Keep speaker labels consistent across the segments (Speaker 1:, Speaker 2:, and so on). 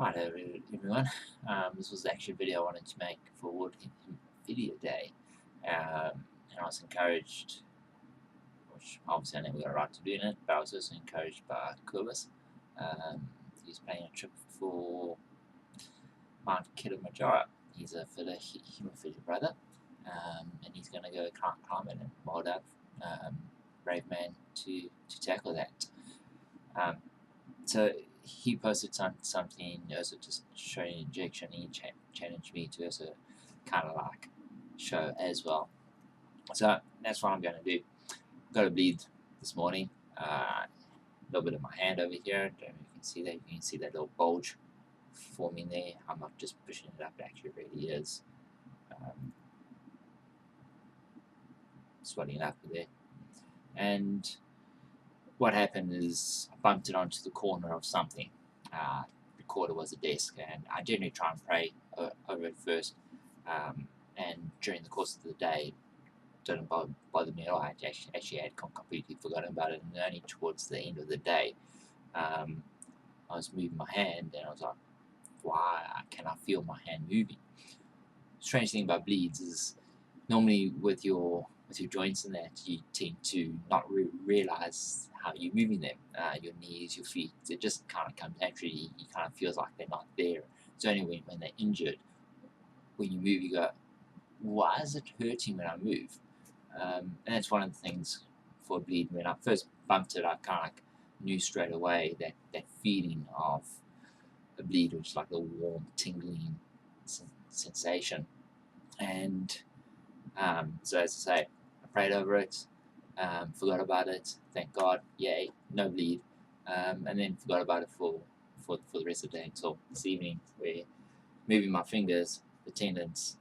Speaker 1: Right, everyone. This was actually a video I wanted to make for World Haemophilia Day, and I was encouraged, which obviously I never got a right to doing it, but I was also encouraged by Kubis. He's planning a trip for Mount Kilimanjaro. He's a fellow haemophilia brother, and he's going to go climb it, and well done, brave man to tackle that. So he posted something also just showing injection. He challenged me to also kind of like show as well. So that's what I'm going to do. Got a bleed this morning. A little bit of my hand over here. I don't know if you can see that. You can see that little bulge forming there. I'm not just pushing it up. It actually really is swelling up there. And what happened is I bumped it onto the corner of something. The corner was a desk, and I generally try and pray over it first. And during the course of the day, it didn't bother me at all. I actually had completely forgotten about it, and only towards the end of the day, I was moving my hand, and I was like, why can I feel my hand moving? Strange thing about bleeds is normally with your joints and that, you tend to not realize how you're moving them. Your knees, your feet, it just kind of comes naturally. You kind of feels like they're not there. It's only when they're injured, when you move, you go, why is it hurting when I move? And that's one of the things for a bleed. When I first bumped it, I kind of like knew straight away that feeling of a bleed, which is like a warm, tingling sensation. And so as I say, I prayed over it, forgot about it, thank God, yay, no bleed, and then forgot about it for the rest of the day until this evening, where moving my fingers, the tendons,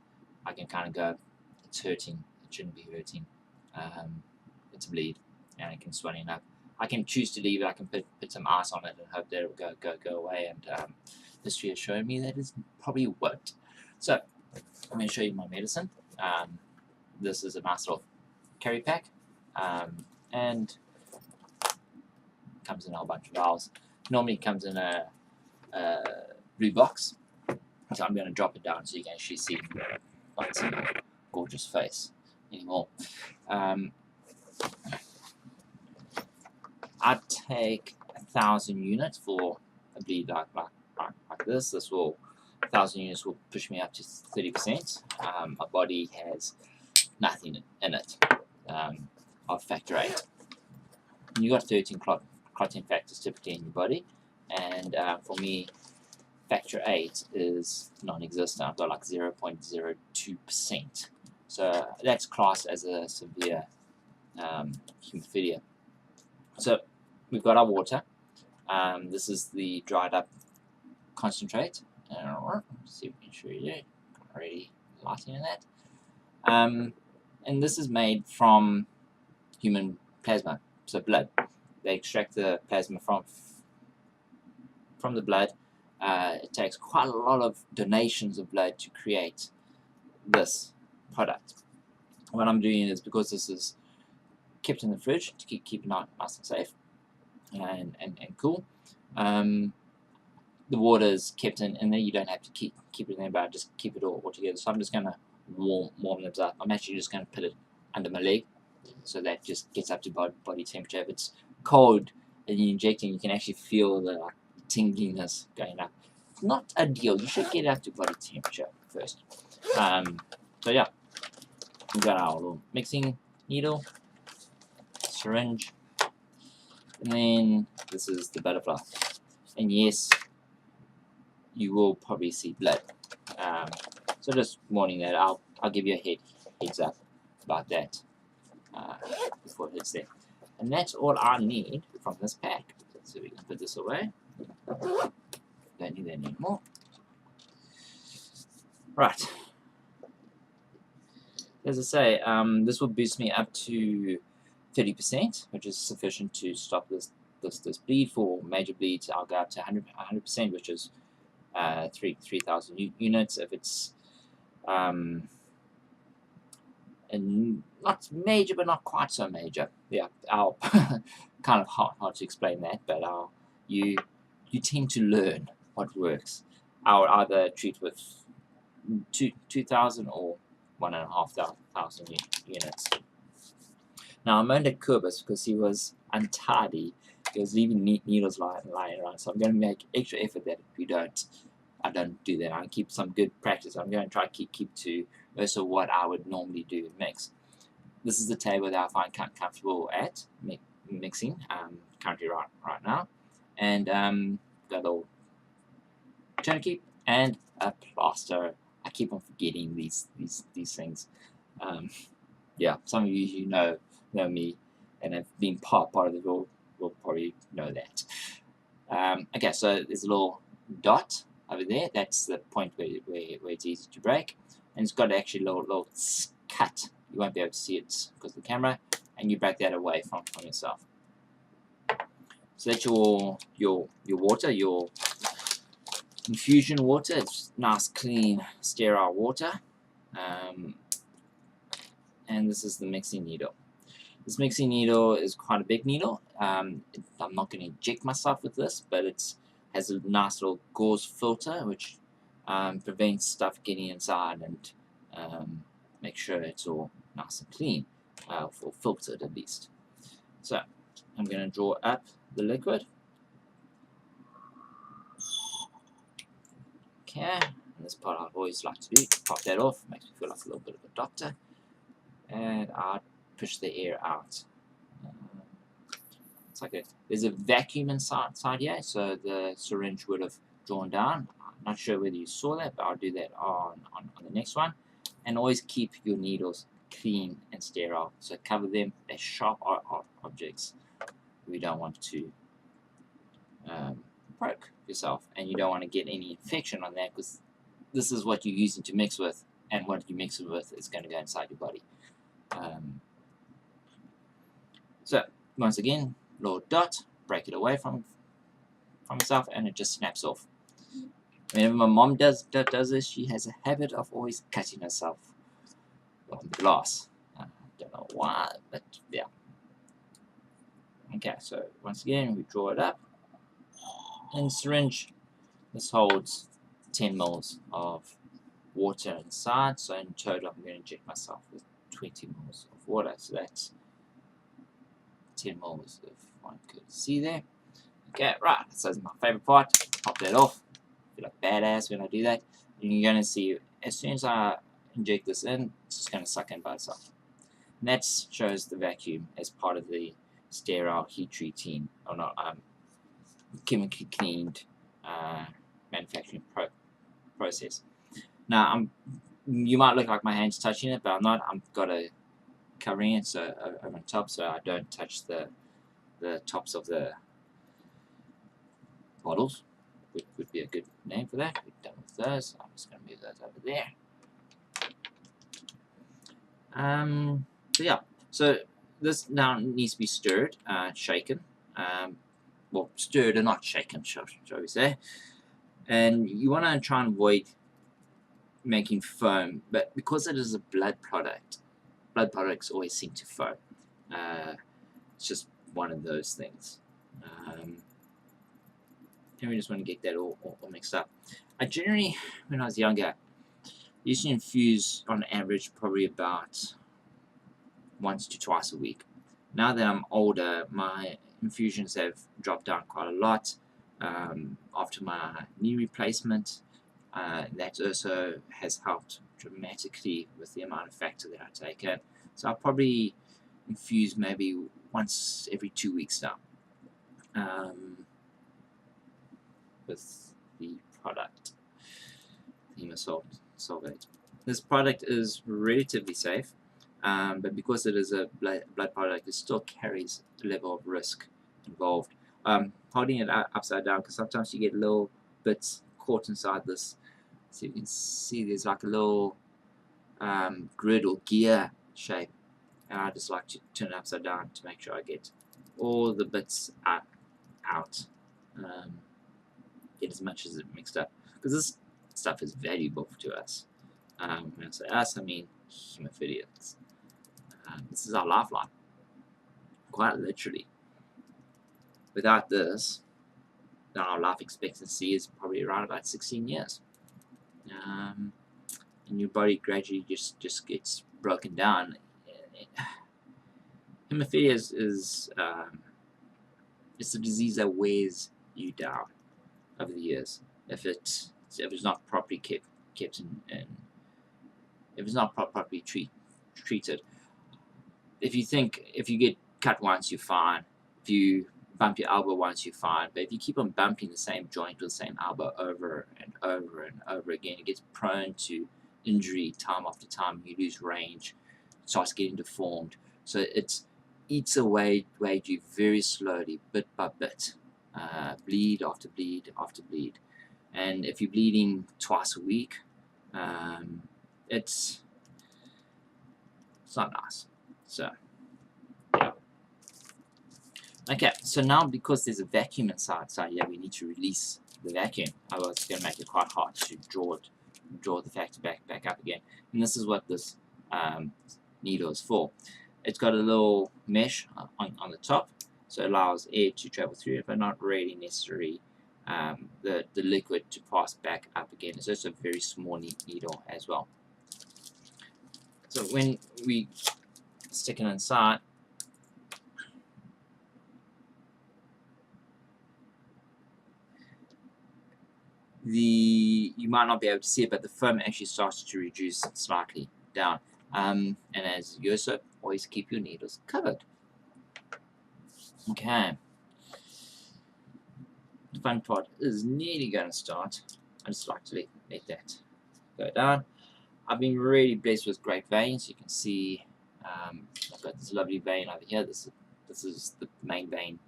Speaker 1: I can kind of go, it's hurting, it shouldn't be hurting, it's a bleed, and it can swelling up. I can choose to leave it, I can put some ice on it and hope that it will go away, and history has shown me that it probably won't. So, I'm going to show you my medicine. This is a nice little carry pack, and comes in a whole bunch of vials. Normally it comes in a blue box, so I'm going to drop it down so you can actually see my gorgeous face anymore. I take 1,000 units for a bleed like this. 1,000 units will push me up to 30%. My body has nothing in it of factor 8. And you got 13 clotting factors typically in your body, and for me, factor 8 is non-existent. I've got like 0.02%. So that's classed as a severe haemophilia. So we've got our water. This is the dried up concentrate. Let's see if we can show you. Already lighting in that. And this is made from human plasma, so blood. They extract the plasma from the blood. It takes quite a lot of donations of blood to create this product. What I'm doing is, because this is kept in the fridge to keep it nice and safe and cool, the water is kept in there. You don't have to keep it in there, but I just keep it all together. So I'm just going to warm this up. I'm actually just going to put it under my leg, so that just gets up to body temperature. If it's cold and you're injecting, you can actually feel the tingliness going up. It's not ideal. You should get it up to body temperature first. So yeah, we've got our little mixing needle, syringe, and then this is the butterfly. And yes, you will probably see blood. So just warning that I'll give you a heads up about that before it hits there. And that's all I need from this pack. So we can put this away. Don't need that anymore. Right. As I say, this will boost me up to 30%, which is sufficient to stop this bleed. For major bleeds, I'll go up to 100%, which is 3,000 units. If it's and not major, but not quite so major. Yeah, kind of hard to explain that, but you tend to learn what works. I would either treat with 2,000 or 1,500 units. Now I'm under Kurbis because he was untidy. He was leaving needles lying around. So I'm going to make extra effort that I don't do that. I keep some good practice. I'm going to try to keep to also what I would normally do in mix. This is the table that I find comfortable at mixing currently right now, and got a little tourniquet and a plaster. I keep on forgetting these things. Yeah, some of you who know me and have been part of the will probably know that. Okay, so there's a little dot over there. That's the point where it's easy to break, and it's got actually a little cut. You won't be able to see it because of the camera, and you break that away from yourself. So that's your water, your infusion water. It's nice, clean, sterile water. And this is the mixing needle. This mixing needle is quite a big needle. I'm not going to inject myself with this, but it has a nice little gauze filter which prevents stuff getting inside and make sure it's all nice and clean, or filtered at least. So I'm going to draw up the liquid. Okay, and this part I always like to do, pop that off, makes me feel like a little bit of a doctor. And I push the air out. It's like there's a vacuum inside here, so the syringe would have drawn down. I'm not sure whether you saw that, but I'll do that on the next one. And always keep your needles clean and sterile. So cover them. They're sharp objects. We don't want to poke yourself, and you don't want to get any infection on that, because this is what you're using to mix with, and what you mix it with is going to go inside your body. So once again, little dot, break it away from itself, and it just snaps off. Whenever my mom does this, she has a habit of always cutting herself on the glass. Don't know why, but yeah. Okay, so once again, we draw it up. And syringe, this holds 10 mils of water inside. So in total, I'm going to inject myself with 20 mils of water. So that's 10 mils if one could see there. Okay, right. So that's my favorite part. Pop that off. I feel like badass when I do that. And you're going to see, as soon as I inject this in, it's just going to suck in by itself. And that shows the vacuum as part of the sterile heat treating, or not, chemically cleaned manufacturing process. Now, you might look like my hand's touching it, but I'm not. I've got a covering it so over on top, so I don't touch the tops of the bottles. Would be a good name for that. We're done with those. I'm just going to move those over there. So yeah. So this now needs to be stirred, shaken. Well, stirred and not shaken, shall we say. And you want to try and avoid making foam, but because it is a blood product, blood products always seem to foam. It's just one of those things. And we just want to get that all mixed up. I generally, when I was younger, used to infuse on average probably about once to twice a week. Now that I'm older, my infusions have dropped down quite a lot after my knee replacement. That also has helped dramatically with the amount of factor that I take in. So I'll probably infuse maybe once every 2 weeks now with the product, Hemosulfate. This product is relatively safe, but because it is a blood product, it still carries a level of risk involved. Holding it upside down, because sometimes you get little bits caught inside this. So you can see there's like a little grid or gear shape, and I just like to turn it upside down to make sure I get all the bits out, get as much as it mixed up, because this stuff is valuable to us. When I say us, I mean hemophiliacs. This is our lifeline, quite literally. Without this, our life expectancy is probably around about 16 years. And your body gradually just gets broken down. Hemophilia is it's a disease that wears you down over the years if it's not properly kept in if it's not properly treated. If you get cut once, you're fine. If you bump your elbow once, you're fine. But if you keep on bumping the same joint with the same elbow over and over and over again, it gets prone to injury time after time. You lose range, it starts getting deformed. So it eats away at you very slowly, bit by bit, bleed after bleed after bleed. And if you're bleeding twice a week, it's not nice. So, yeah. Okay, so now because there's a vacuum inside here, we need to release the vacuum. Otherwise, it's going to make it quite hard to draw the factor back up again. And this is what this needle is for. It's got a little mesh on the top, so it allows air to travel through it, but not really necessary the liquid to pass back up again. It's just a very small needle as well. So when we stick it inside, you might not be able to see it, but the foam actually starts to reduce slightly down. And as you also always keep your needles covered. Okay. The fun part is nearly going to start. I just like to let that go down. I've been really blessed with great veins. You can see I've got this lovely vein over here. This is the main vein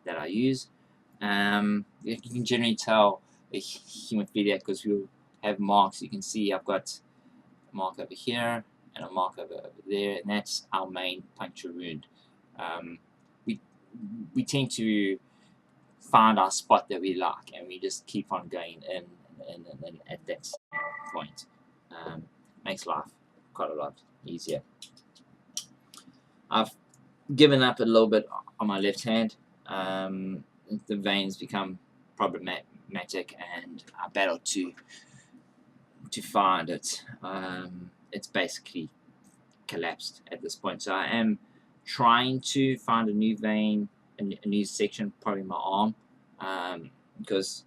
Speaker 1: that I use. You can generally tell the hemophilia because we'll have marks. You can see I've got a mark over here and a mark over there, and that's our main puncture wound. We tend to find our spot that we like, and we just keep on going in at that point. Makes life quite a lot easier. I've given up a little bit on my left hand. The veins become problematic, and I battle to find it. It's basically collapsed at this point. So I am trying to find a new vein, a new section, probably my arm, because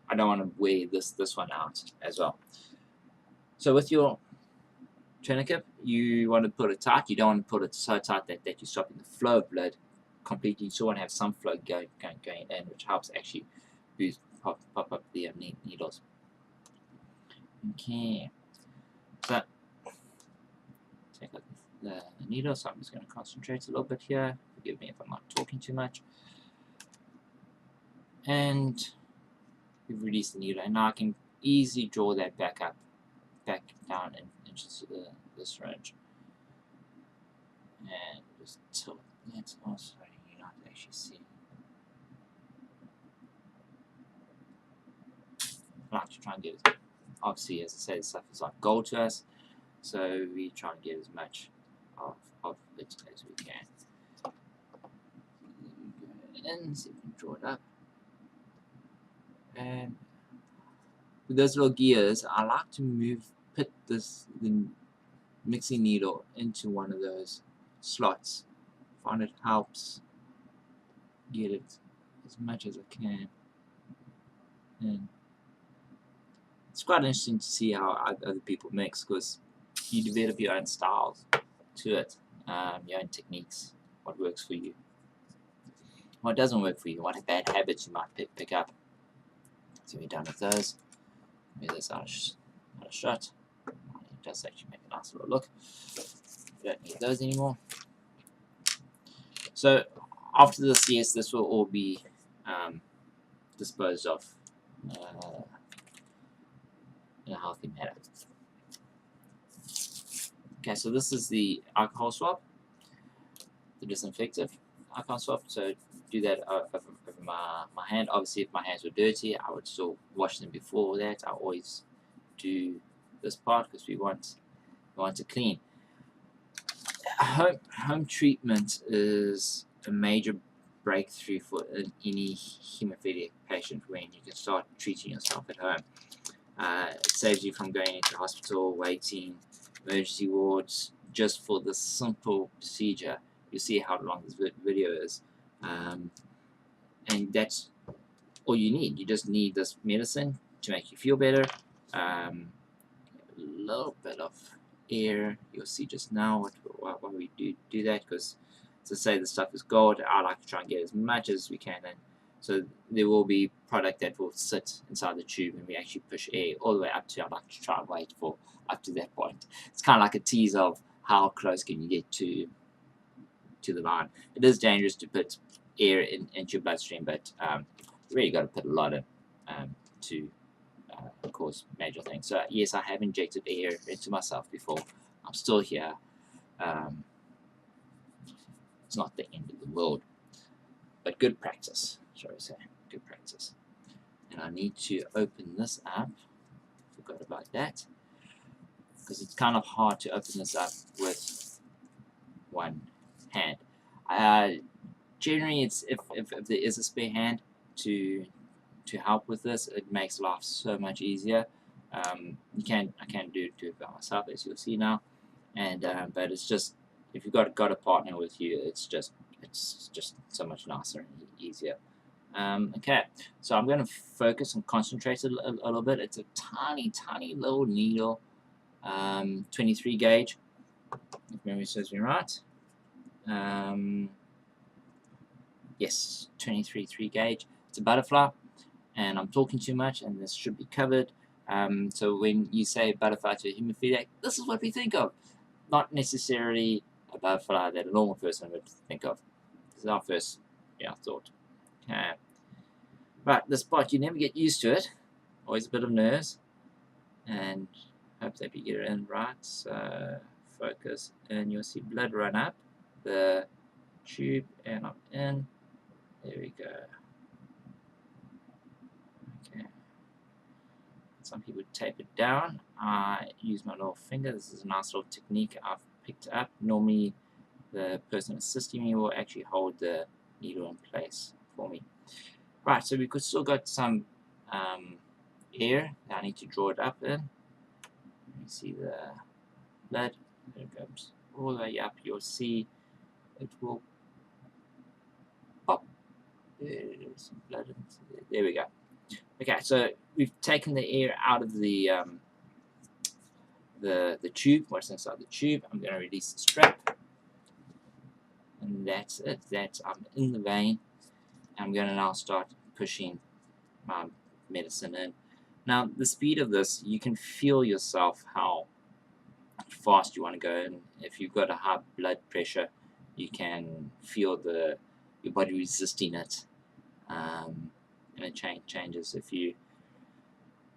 Speaker 1: I don't want to wear this one out as well. So with your tourniquet, you want to put it tight. You don't want to put it so tight that you're stopping the flow of blood completely. You still want to have some flow going in, which helps actually pop up the needles. Okay, so take out the needle. So I'm just going to concentrate a little bit here. Forgive me if I'm not talking too much. And we've released the needle, and now I can easily draw that back down into the syringe, and just tilt that also. You're not actually seeing. I like to try and get, obviously, as I say, this stuff is like gold to us, so we try and get as much of it as we can. And see if we can draw it up. And with those little gears, I like to put the mixing needle into one of those slots. I find it helps get it as much as I can. And it's quite interesting to see how other people mix, because you develop your own styles to it, your own techniques, what works for you, what doesn't work for you, what bad habits you might pick up. So we're done with those. Maybe this out of shot. It does actually make a nice little look. We don't need those anymore. So after this, yes, this will all be disposed of in a healthy manner. Okay, so this is the alcohol swab, the disinfectant alcohol swab. So do that over my hand. Obviously, if my hands were dirty, I would still wash them before that. I always do this part because we want to clean. Home treatment is a major breakthrough for any haemophilia patient when you can start treating yourself at home. It saves you from going into hospital, waiting, emergency wards, just for this simple procedure. You'll see how long this video is. And that's all you need. You just need this medicine to make you feel better. A little bit of air. You'll see just now why we do that, because to say the stuff is gold, I like to try and get as much as we can in. So there will be product that will sit inside the tube, and we actually push air all the way up to. I like to try and wait for up to that point. It's kind of like a tease of how close can you get to the line. It is dangerous to put air into your bloodstream, but you really got to put a lot in to cause major things. So yes, I have injected air into myself before. I'm still here. It's not the end of the world, but good practice, shall we say. Good practice. And I need to open this up. Forgot about that, because it's kind of hard to open this up with one hand. Generally, it's if there is a spare hand to help with this, it makes life so much easier. I can't do it by myself, as you'll see now, and but it's just, if you've got a partner with you, it's just so much nicer and easier. Okay, so I'm going to focus and concentrate a little bit. It's a tiny little needle, 23 gauge, if memory serves me right. Yes, 23 gauge. It's a butterfly, and I'm talking too much, and this should be covered. So when you say butterfly to a haemophiliac, this is what we think of, not necessarily a butterfly that a normal person would think of. This is our first thought. Okay. Right, this part, you never get used to it. Always a bit of nerves, and hope that you get it in right. So focus, and you'll see blood run up the tube, and I'm in. There we go. Okay. Some people tape it down. I use my little finger. This is a nice little technique I've picked up. Normally, the person assisting me will actually hold the needle in place for me. Right, so we could still got some air. I need to draw it up in. You see the blood. There it goes all the way up. You'll see it will pop. There's some blood. There we go. Okay, so we've taken the air out of the tube. What's inside the tube? I'm going to release the strap, and that's it. I'm in the vein. I'm going to now start pushing my medicine in. Now, the speed of this, you can feel yourself how fast you want to go. And if you've got a high blood pressure, you can feel your body resisting it, and it changes. If you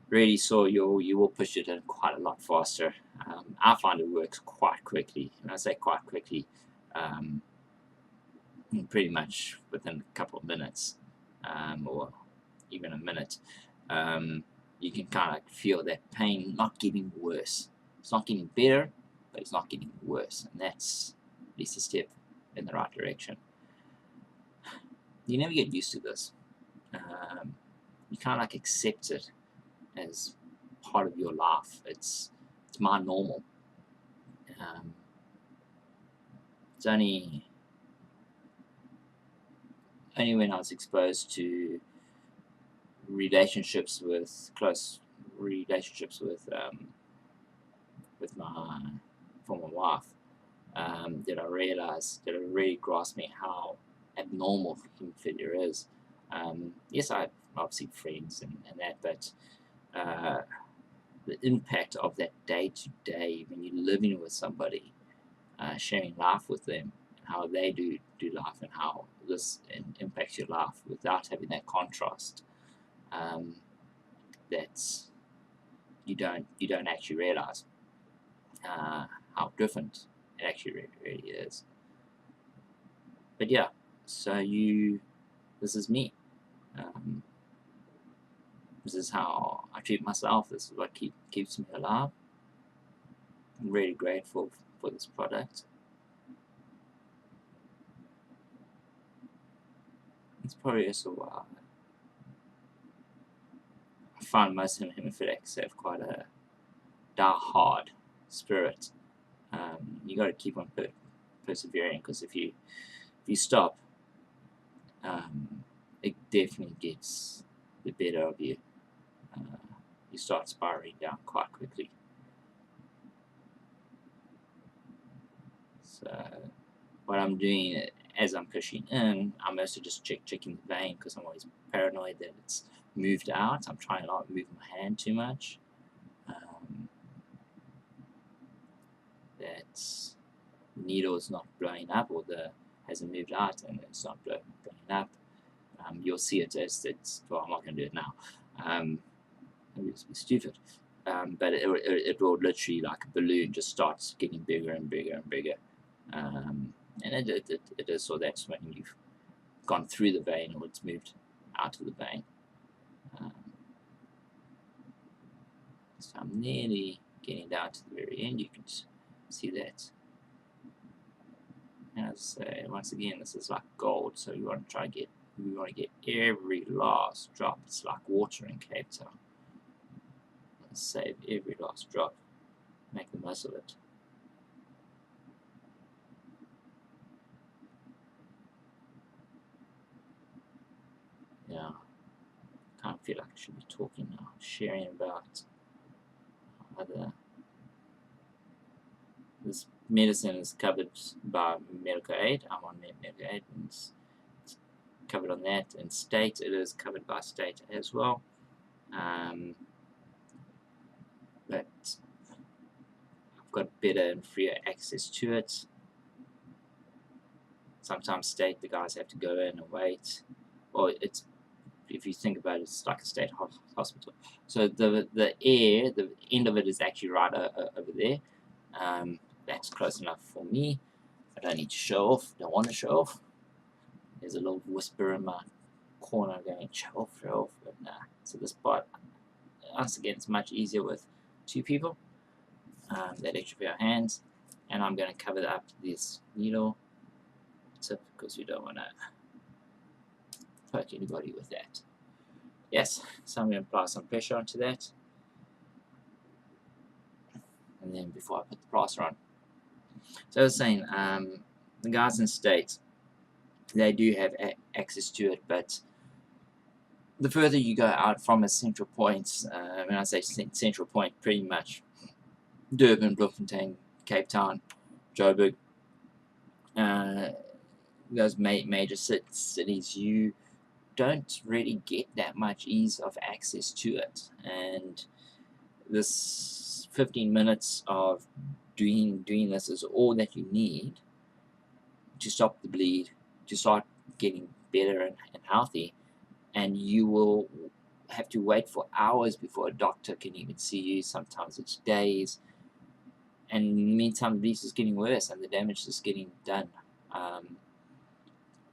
Speaker 1: really sore, you will push it in quite a lot faster. I find it works quite quickly. When I say quite quickly, pretty much within a couple of minutes, or even a minute. You can kind of feel that pain not getting worse. It's not getting better, but it's not getting worse, and that's at least a step in the right direction. You never get used to this. You kind of like accept it as part of your life. It's my normal. It's only when I was exposed to close relationships with my former wife, did I realize, did it really grasp me how abnormal haemophilia is. Yes, I have obviously friends and that, but the impact of that day to day when you're living with somebody, sharing life with them, and how they do life, and how this impacts your life without having that contrast, that's you don't actually realize how different it actually really is. But yeah, so this is me. This is how I treat myself. This is what keeps me alive. I'm really grateful for this product. It's probably also why I find most hemophiliacs have quite a die-hard spirit. You got to keep on persevering, because if you stop, it definitely gets the better of you. You start spiraling down quite quickly. So what I'm doing as I'm pushing in, I'm also just checking the vein, because I'm always paranoid that it's moved out. I'm trying not to move my hand too much. That the needle is not blowing up, or hasn't moved out and it's not blowing up. You'll see it as it's, well, I'm not going to do it now. It's stupid. But it will literally, like a balloon, just starts getting bigger and bigger and bigger. And it is, so that's when you've gone through the vein, or it's moved out of the vein. So I'm nearly getting down to the very end. You can see that. And as I say, once again, this is like gold, so you want to get every last drop. It's like water in Cape Town. Save every last drop, make the most of it. Yeah, kind of feel like I should be talking now, sharing about this medicine is covered by medical aid. I'm on medical aid, and it's covered on that. And state, it is covered by state as well. But I've got better and freer access to it. Sometimes state, the guys have to go in and wait, or it's, if you think about it, it's like a state hospital. So the end of it is actually right over there. That's close enough for me. I don't need to show off. Don't want to show off. There's a little whisper in my corner going, show off, but nah. So this part, once again, it's much easier with two people. That extra pair of hands, and I'm going to cover up this needle tip, because we don't want to poke anybody with that. Yes, so I'm going to apply some pressure onto that, and then before I put the plaster on. So I was saying, the guys in state, they do have access to it, but the further you go out from a central point, when I say central point, pretty much Durban, Bloemfontein, Cape Town, Joburg, those major cities, you don't really get that much ease of access to it. And this 15 minutes of doing this is all that you need to stop the bleed, to start getting better and healthy. And you will have to wait for hours before a doctor can even see you. Sometimes it's days. And in the meantime, the disease is getting worse and the damage is getting done.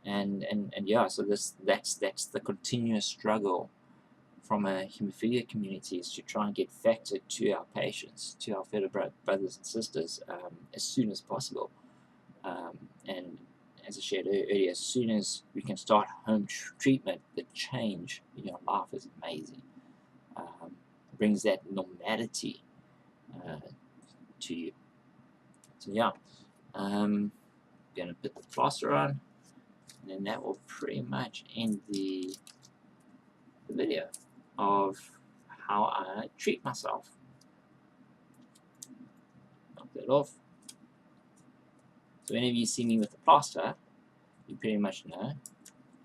Speaker 1: And yeah, so that's the continuous struggle from a haemophilia community, is to try and get factor to our patients, to our fellow brothers and sisters, as soon as possible. And as I shared earlier, as soon as we can start home treatment, the change in your life is amazing. It brings that normality to you. So yeah, I'm gonna put the plaster on, and then that will pretty much end the video of how I treat myself. Knock that off. So whenever you see me with the plaster, you pretty much know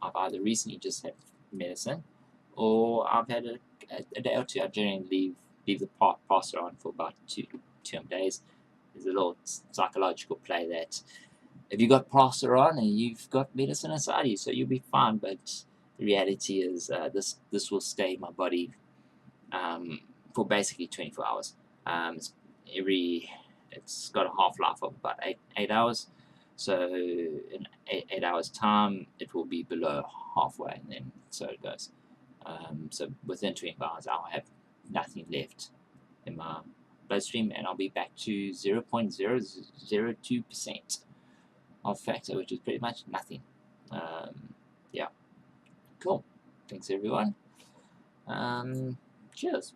Speaker 1: I've either recently just had medicine, or I've had a day or two. I generally leave the plaster on for about two days. There's a little psychological play that if you got plaster on and you've got medicine inside you, so you'll be fine. But the reality is, this will stay in my body for basically 24 hours. It's got a half-life of about 8 hours. So in 8 hours time, it will be below halfway, and then so it goes. So within 24 hours, I'll have nothing left in my bloodstream, and I'll be back to 0.002% of factor, which is pretty much nothing. Yeah. Cool. Thanks everyone. Cheers.